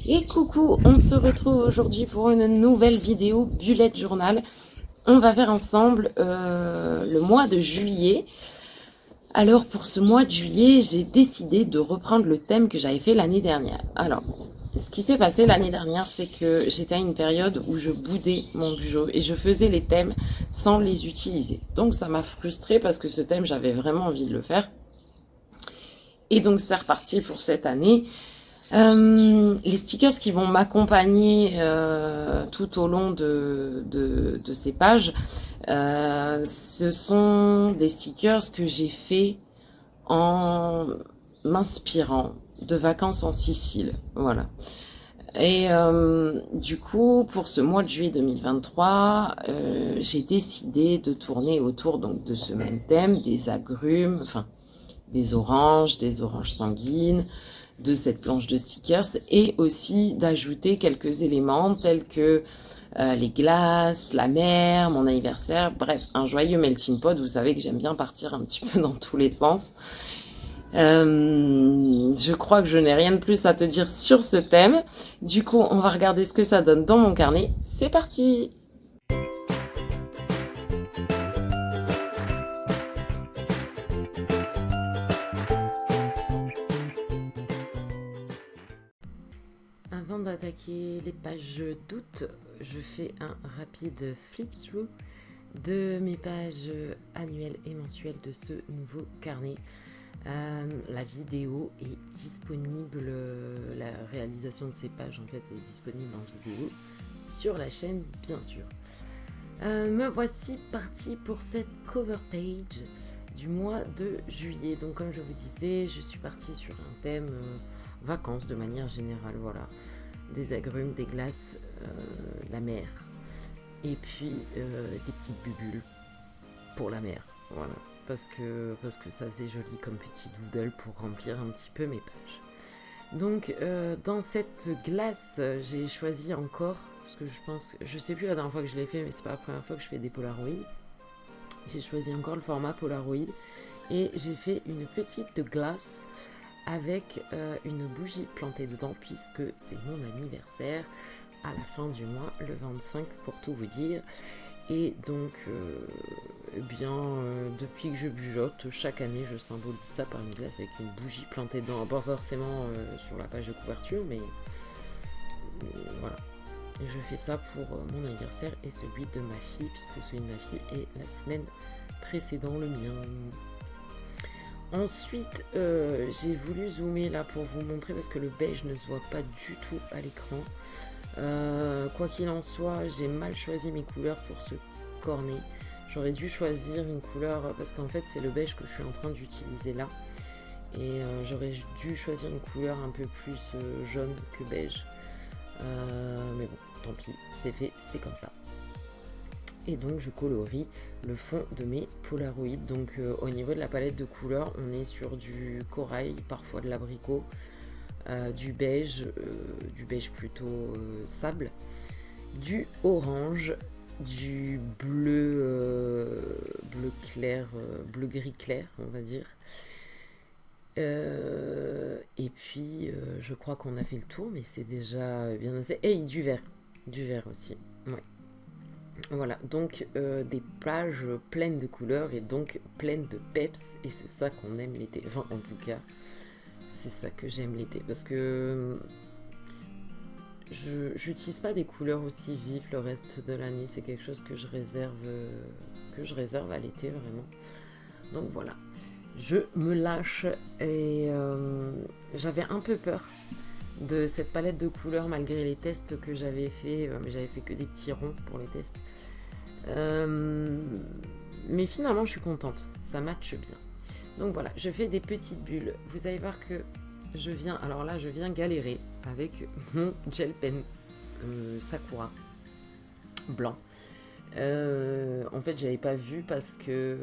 Et coucou, on se retrouve aujourd'hui pour une nouvelle vidéo Bullet Journal. On va faire ensemble le mois de juillet. Alors pour ce mois de juillet, j'ai décidé de reprendre le thème que j'avais fait l'année dernière. Alors, ce qui s'est passé l'année dernière, c'est que j'étais à une période où je boudais mon Bujo et je faisais les thèmes sans les utiliser. Donc ça m'a frustrée parce que ce thème, j'avais vraiment envie de le faire. Et donc c'est reparti pour cette année. Les stickers qui vont m'accompagner tout au long de ces pages, ce sont des stickers que j'ai fait en m'inspirant de vacances en Sicile. Voilà. Et du coup, pour ce mois de juillet 2023, j'ai décidé de tourner autour donc de ce même thème, des agrumes, enfin des oranges sanguines, de cette planche de stickers et aussi d'ajouter quelques éléments tels que les glaces, la mer, mon anniversaire, bref, un joyeux melting pot. Vous savez que j'aime bien partir un petit peu dans tous les sens. Je crois que je n'ai rien de plus à te dire sur ce thème. Du coup, on va regarder ce que ça donne dans mon carnet. C'est parti! Avant d'attaquer les pages d'août, je fais un rapide flip-through de mes pages annuelles et mensuelles de ce nouveau carnet. La vidéo est disponible, la réalisation de ces pages en fait est disponible en vidéo sur la chaîne bien sûr. Me voici partie pour cette cover page du mois de juillet. Donc comme je vous disais, je suis partie sur un thème vacances de manière générale, voilà. Des agrumes, des glaces, la mer. Et puis des petites bubules pour la mer, voilà. Parce que ça faisait joli comme petite doodle pour remplir un petit peu mes pages. Donc dans cette glace, j'ai choisi encore, parce que je sais plus la dernière fois que je l'ai fait, mais c'est pas la première fois que je fais des Polaroid. J'ai choisi encore le format Polaroid et j'ai fait une petite glace avec une bougie plantée dedans puisque c'est mon anniversaire à la fin du mois, le 25 pour tout vous dire. Et donc, depuis que je bujote, chaque année je symbolise ça par une glace avec une bougie plantée dedans. Pas forcément sur la page de couverture, mais voilà. Et je fais ça pour mon anniversaire et celui de ma fille, puisque celui de ma fille est la semaine précédant le mien. Ensuite, j'ai voulu zoomer là pour vous montrer parce que le beige ne se voit pas du tout à l'écran. Quoi qu'il en soit, j'ai mal choisi mes couleurs pour ce cornet. J'aurais dû choisir une couleur parce qu'en fait c'est le beige que je suis en train d'utiliser là. Et j'aurais dû choisir une couleur un peu plus jaune que beige. Mais bon, tant pis, c'est fait, c'est comme ça. Et donc je colorie le fond de mes Polaroid. Donc au niveau de la palette de couleurs, on est sur du corail, parfois de l'abricot, du beige plutôt sable, du orange, du bleu clair, bleu gris clair on va dire. Et puis je crois qu'on a fait le tour, mais c'est déjà bien assez. Et du vert aussi. Ouais. Voilà, donc des plages pleines de couleurs et donc pleines de peps, et c'est ça qu'on aime l'été. Enfin, en tout cas, c'est ça que j'aime l'été, parce que je n'utilise pas des couleurs aussi vives le reste de l'année. C'est quelque chose que je réserve à l'été, vraiment. Donc voilà, je me lâche, et j'avais un peu peur de cette palette de couleurs malgré les tests que j'avais fait, mais j'avais fait que des petits ronds pour les tests. Mais finalement je suis contente, ça matche bien. Donc voilà, je fais des petites bulles. Vous allez voir que je viens galérer avec mon gel pen Sakura blanc. En fait j'avais pas vu parce que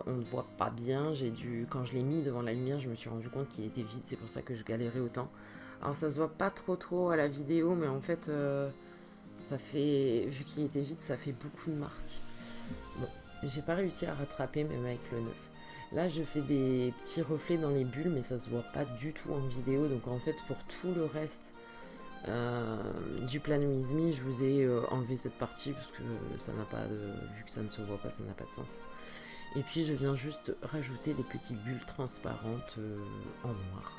on ne voit pas bien. Quand je l'ai mis devant la lumière, je me suis rendu compte qu'il était vide, c'est pour ça que je galérais autant. Alors ça se voit pas trop à la vidéo, mais en fait ça fait, vu qu'il était vide, ça fait beaucoup de marques. Bon, j'ai pas réussi à rattraper même avec le neuf. Là je fais des petits reflets dans les bulles, mais ça se voit pas du tout en vidéo. Donc en fait pour tout le reste Du Plan With Me, je vous ai enlevé cette partie parce que ça n'a pas de... vu que ça ne se voit pas, ça n'a pas de sens. Et puis je viens juste rajouter des petites bulles transparentes en noir.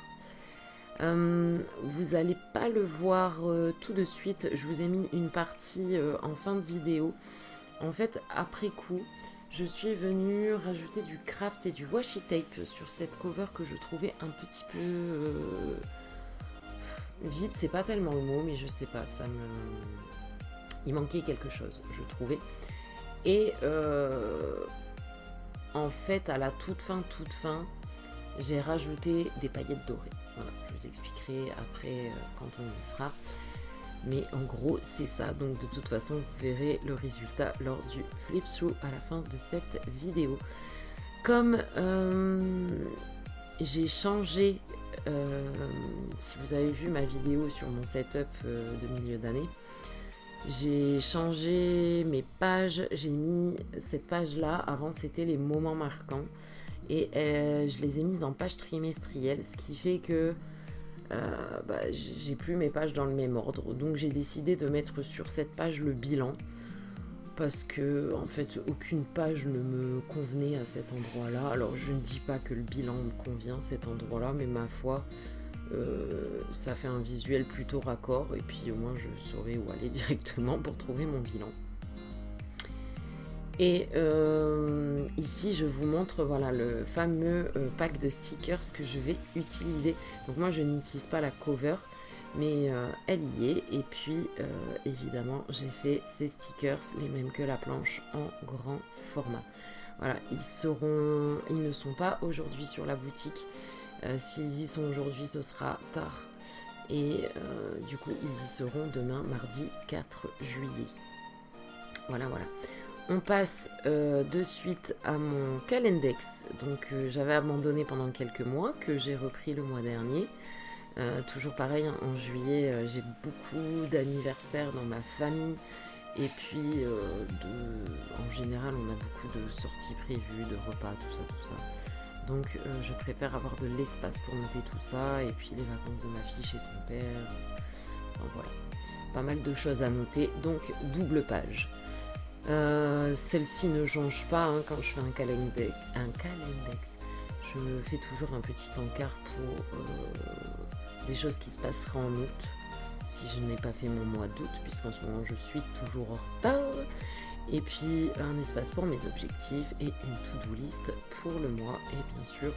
Vous n'allez pas le voir tout de suite, je vous ai mis une partie en fin de vidéo. En fait, après coup, je suis venue rajouter du craft et du washi tape sur cette cover que je trouvais un petit peu vide. C'est pas tellement le mot, mais je sais pas, il manquait quelque chose, je trouvais. Et en fait, à la toute fin, j'ai rajouté des paillettes dorées. Voilà, je vous expliquerai après quand on y sera. Mais en gros, c'est ça. Donc de toute façon, vous verrez le résultat lors du flip through à la fin de cette vidéo. Comme j'ai changé, si vous avez vu ma vidéo sur mon setup de milieu d'année, j'ai changé mes pages. J'ai mis cette page-là. Avant, c'était les moments marquants. Et je les ai mises en page trimestrielle, ce qui fait que j'ai plus mes pages dans le même ordre. Donc j'ai décidé de mettre sur cette page le bilan, parce que en fait aucune page ne me convenait à cet endroit là. Alors je ne dis pas que le bilan me convient à cet endroit là, mais ma foi ça fait un visuel plutôt raccord, et puis au moins je saurai où aller directement pour trouver mon bilan. Et ici je vous montre, voilà, le fameux pack de stickers que je vais utiliser. Donc moi je n'utilise pas la cover, mais elle y est. Et puis évidemment j'ai fait ces stickers, les mêmes que la planche, en grand format. Voilà, ils ne sont pas aujourd'hui sur la boutique. S'ils y sont aujourd'hui, ce sera tard. Et du coup ils y seront demain, mardi 4 juillet. Voilà. On passe de suite à mon calendex, donc j'avais abandonné pendant quelques mois, que j'ai repris le mois dernier. Toujours pareil, hein, en juillet, j'ai beaucoup d'anniversaires dans ma famille, et puis en général on a beaucoup de sorties prévues, de repas, tout ça. Donc je préfère avoir de l'espace pour noter tout ça, et puis les vacances de ma fille chez son père. Enfin, voilà, pas mal de choses à noter, donc double page. Celle-ci ne change pas, hein, quand je fais un calendex, je me fais toujours un petit encart pour des choses qui se passeraient en août, si je n'ai pas fait mon mois d'août, puisqu'en ce moment je suis toujours en retard. Et puis un espace pour mes objectifs et une to-do list pour le mois, et bien sûr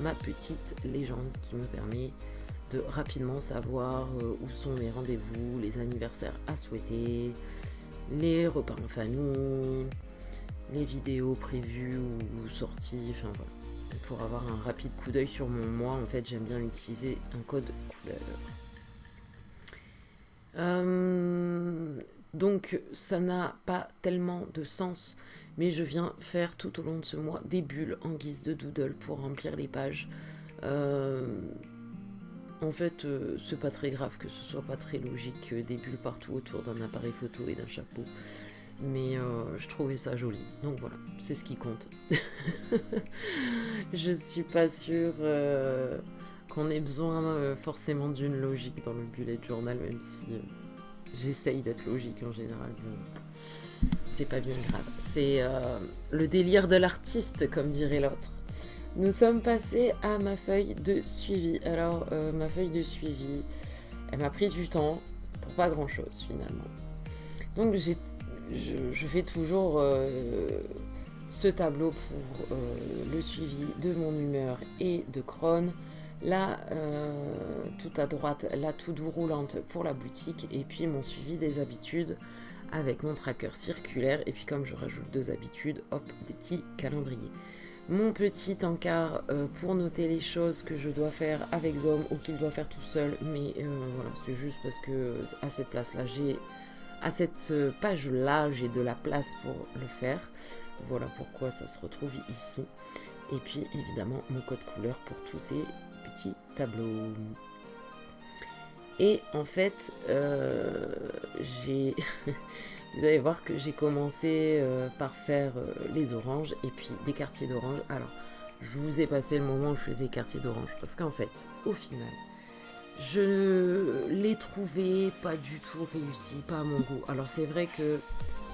ma petite légende qui me permet de rapidement savoir où sont mes rendez-vous, les anniversaires à souhaiter, les repas en famille, les vidéos prévues ou sorties, enfin voilà. Pour avoir un rapide coup d'œil sur mon mois, en fait j'aime bien utiliser un code couleur. Donc ça n'a pas tellement de sens, mais je viens faire tout au long de ce mois des bulles en guise de doodle pour remplir les pages. En fait, c'est pas très grave que ce soit pas très logique, des bulles partout autour d'un appareil photo et d'un chapeau. Mais je trouvais ça joli. Donc voilà, c'est ce qui compte. Je suis pas sûre qu'on ait besoin forcément d'une logique dans le bullet journal, même si j'essaye d'être logique en général. C'est pas bien grave. C'est le délire de l'artiste, comme dirait l'autre. Nous sommes passés à ma feuille de suivi. Alors, ma feuille de suivi, elle m'a pris du temps pour pas grand chose finalement. Donc, je fais toujours ce tableau pour le suivi de mon humeur et de Cron. Là, tout à droite, la to-do roulante pour la boutique, et puis mon suivi des habitudes avec mon tracker circulaire. Et puis comme je rajoute 2 habitudes, hop, des petits calendriers. Mon petit encart pour noter les choses que je dois faire avec Zom ou qu'il doit faire tout seul. Mais voilà, c'est juste parce que à cette place-là, à cette page-là, j'ai de la place pour le faire. Voilà pourquoi ça se retrouve ici. Et puis évidemment, mon code couleur pour tous ces petits tableaux. Et en fait, vous allez voir que j'ai commencé par faire les oranges et puis des quartiers d'orange. Alors, je vous ai passé le moment où je faisais quartier d'orange parce qu'en fait, au final, Je l'ai trouvé pas du tout réussi, pas à mon goût. Alors c'est vrai que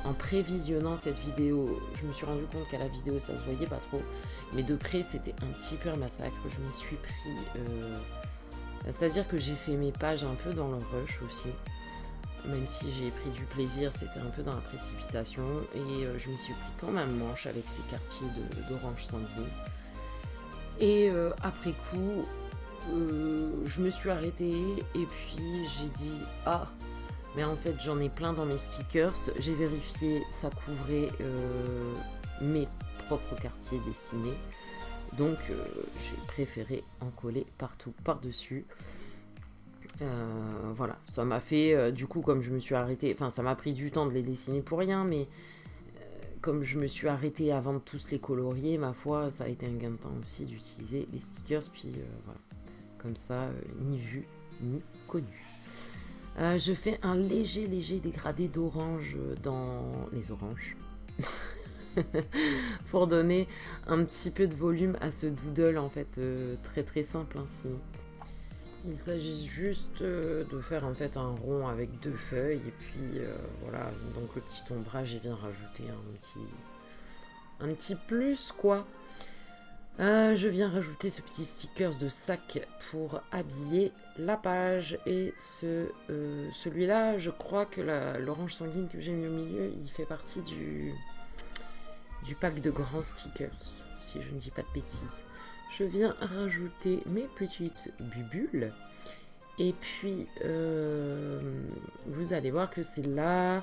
en prévisionnant cette vidéo, je me suis rendu compte qu'à la vidéo ça se voyait pas trop, mais de près c'était un petit peu un massacre. Je m'y suis pris, c'est-à-dire que j'ai fait mes pages un peu dans le rush aussi, même si j'ai pris du plaisir, c'était un peu dans la précipitation, et je m'y suis pris quand même manche avec ces quartiers d'orange sanguine. Et après coup, je me suis arrêtée et puis j'ai dit ah, mais en fait j'en ai plein dans mes stickers. J'ai vérifié, ça couvrait mes propres quartiers dessinés, donc j'ai préféré en coller partout par dessus. Voilà, ça m'a fait du coup, comme je me suis arrêtée, enfin ça m'a pris du temps de les dessiner pour rien, mais comme je me suis arrêtée avant de tous les colorier, ma foi, ça a été un gain de temps aussi d'utiliser les stickers, puis voilà. Comme ça, ni vu, ni connu. Je fais un léger dégradé d'orange dans les oranges. Pour donner un petit peu de volume à ce doodle, en fait, très simple, hein, sinon. Il s'agit juste de faire en fait un rond avec 2 feuilles, et puis voilà, donc le petit ombrage, il vient rajouter un petit plus, quoi. Je viens rajouter ce petit stickers de sac pour habiller la page, et celui-là, je crois que l'orange sanguine que j'ai mis au milieu, il fait partie du pack de grands stickers, si je ne dis pas de bêtises. Je viens rajouter mes petites bubules, et puis vous allez voir que c'est là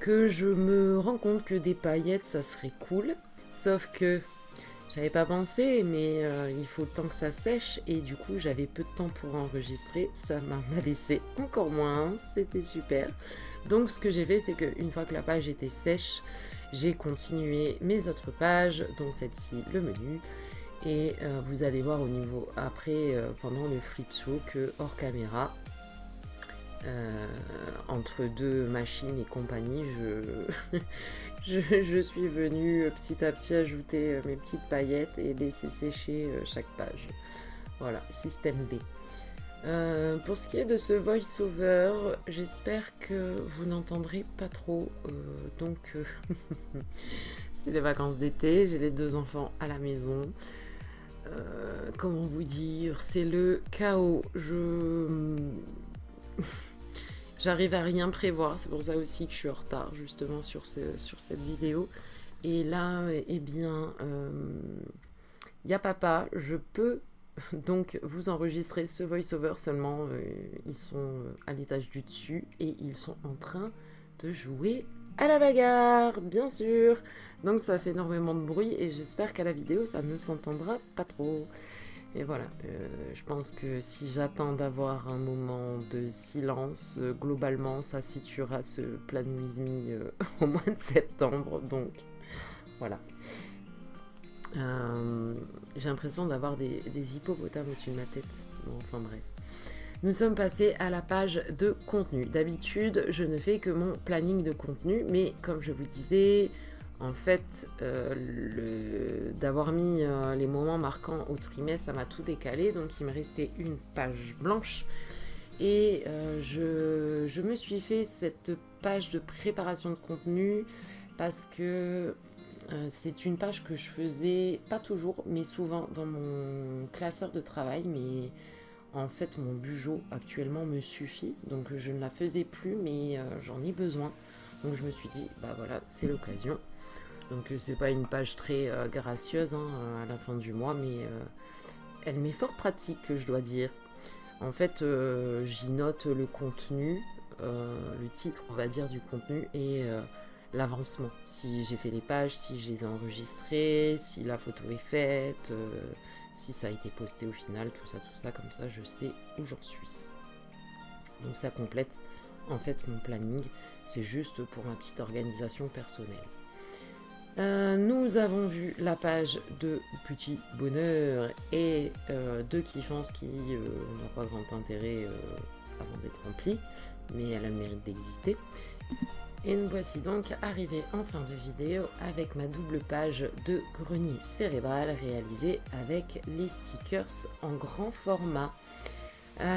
que je me rends compte que des paillettes ça serait cool, sauf que j'avais pas pensé, mais il faut le temps que ça sèche, et du coup j'avais peu de temps pour enregistrer, ça m'en a laissé encore moins, c'était super. Donc ce que j'ai fait, c'est qu'une fois que la page était sèche, j'ai continué mes autres pages, dont celle-ci, le menu, et vous allez voir au niveau après, pendant le flip show, que hors caméra, entre 2 machines et compagnie, je suis venue petit à petit ajouter mes petites paillettes et laisser sécher chaque page. Voilà, système B. Pour ce qui est de ce voice-over, j'espère que vous n'entendrez pas trop. C'est les vacances d'été, j'ai les 2 enfants à la maison. Comment vous dire, c'est le chaos. J'arrive à rien prévoir, c'est pour ça aussi que je suis en retard justement sur cette vidéo. Et là, eh bien, y a papa, je peux donc vous enregistrer ce voice-over, seulement ils sont à l'étage du dessus et ils sont en train de jouer à la bagarre, bien sûr. Donc ça fait énormément de bruit, et j'espère qu'à la vidéo ça ne s'entendra pas trop. Et voilà, je pense que si j'attends d'avoir un moment de silence, globalement ça situera ce Plan With Me au mois de septembre, donc voilà. J'ai l'impression d'avoir des hippopotames au-dessus de ma tête, bon, enfin bref. Nous sommes passés à la page de contenu. D'habitude, je ne fais que mon planning de contenu, mais comme je vous disais, en fait, d'avoir mis les moments marquants au trimestre, ça m'a tout décalé, donc il me restait une page blanche. Et je me suis fait cette page de préparation de contenu parce que c'est une page que je faisais, pas toujours, mais souvent dans mon classeur de travail, mais en fait mon Bugeot actuellement me suffit, donc je ne la faisais plus, mais j'en ai besoin. Donc je me suis dit, bah voilà, c'est l'occasion. Donc c'est pas une page très gracieuse hein, à la fin du mois, mais elle m'est fort pratique, je dois dire. En fait, j'y note le contenu, le titre, on va dire, du contenu, et l'avancement. Si j'ai fait les pages, si je les ai enregistrées, si la photo est faite, si ça a été posté au final, tout ça, comme ça, je sais où j'en suis. Donc ça complète en fait mon planning, c'est juste pour ma petite organisation personnelle. Nous avons vu la page de Petit Bonheur et de Kiffance qui n'a pas grand intérêt avant d'être remplie, mais elle a le mérite d'exister. Et nous voici donc arrivés en fin de vidéo avec ma double page de grenier cérébral réalisée avec les stickers en grand format.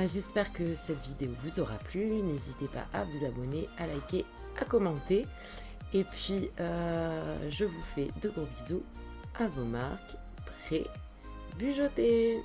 J'espère que cette vidéo vous aura plu. N'hésitez pas à vous abonner, à liker, à commenter. Et puis, je vous fais de gros bisous à vos marques pré-bujotées.